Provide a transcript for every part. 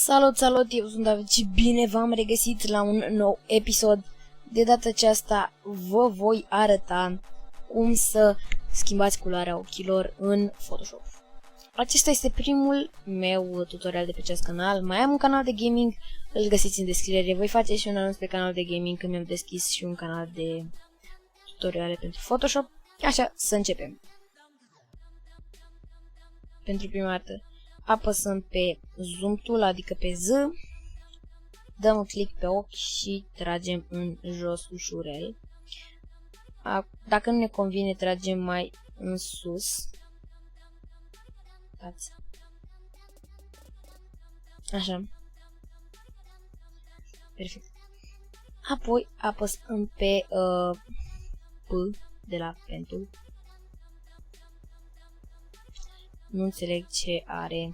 Salut, salut, eu sunt David și bine v-am regăsit la un nou episod. De data aceasta vă voi arăta cum să schimbați culoarea ochilor în Photoshop. Acesta este primul meu tutorial de pe acest canal. Mai am un canal de gaming, îl găsiți în descriere. Voi face și un anunț pe canal de gaming când mi-am deschis și un canal de tutoriale pentru Photoshop. Așa, să începem. Pentru prima dată apăsăm pe zoom tool, adică pe Z, dăm un click pe ochi și tragem în jos ușurel. Dacă nu ne convine, tragem mai în sus. Uitați. Așa. Perfect. Apoi apăsăm pe P de la pentul. Nu înțeleg ce are.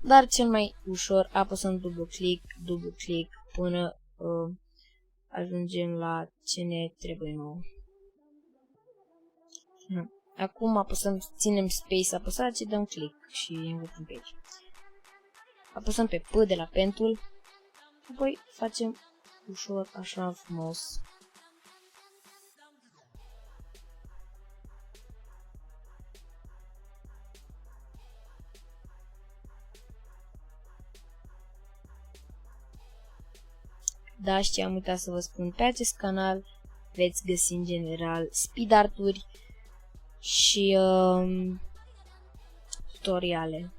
Dar cel mai ușor apăsăm dublu click până ajungem la ce ne trebuie nou. Acum apăsăm, ținem space apăsat și dăm click și învățăm pe aici. Apăsăm pe P de la pentul. Apoi facem ușor așa frumos. Da, și am uitat să vă spun, pe acest canal veți găsi în general speed art-uri și tutoriale.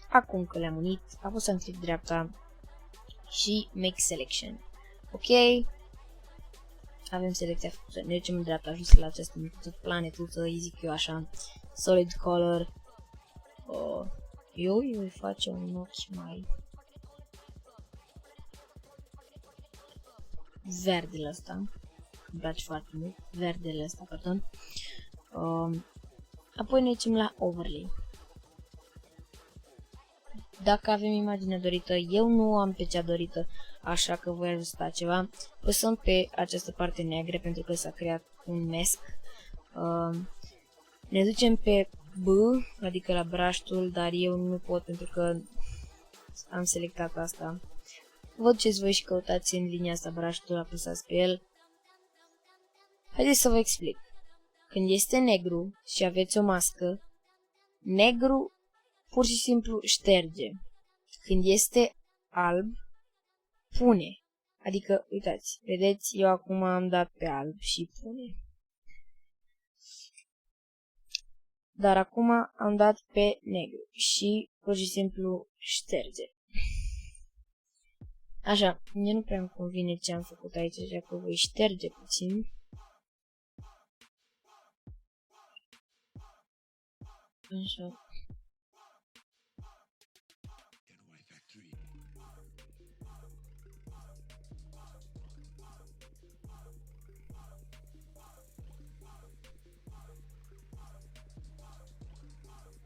Acum că le-am unit, apăsăm click dreapta și make selection. Ok, avem selecția făcută. Ne ducem în dreapta jos la această micuță planetuță, îi zic eu așa, solid color. Eu îi voi face un ochi mai verdele ăsta, îmi place foarte mult, verdele ăsta, pardon. Apoi ne ducem la overlay. Dacă avem imaginea dorită, eu nu am pe cea dorită, așa că voi ajusta ceva. Păsăm pe această parte neagră pentru că s-a creat un mesc. Ne ducem pe B, adică la brush tool, dar eu nu pot pentru că am selectat asta. Vă duceți voi și căutați în linia asta brush tool, apăsați pe el. Haideți să vă explic. Când este negru și aveți o mască, negru pur și simplu șterge. Când este alb, pune. Adică, uitați, vedeți, eu acum am dat pe alb și pune. Dar acum am dat pe negru și pur și simplu șterge. Așa, mie nu prea îmi convine ce am făcut aici, așa că voi șterge puțin. Așa.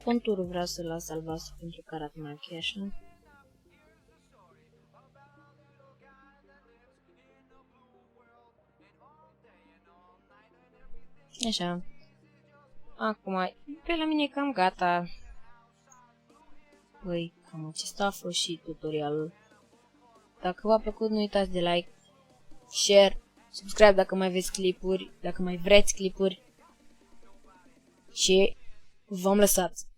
Conturul vreau să-l las albastru pentru că arată mai ok așa. Așa. Acum, pe la mine e cam gata. Păi, cam acesta a fost și tutorialul. Dacă v-a plăcut, nu uitați de like, share, subscribe dacă mai aveți clipuri, dacă mai vreți clipuri. Și v-am lăsat.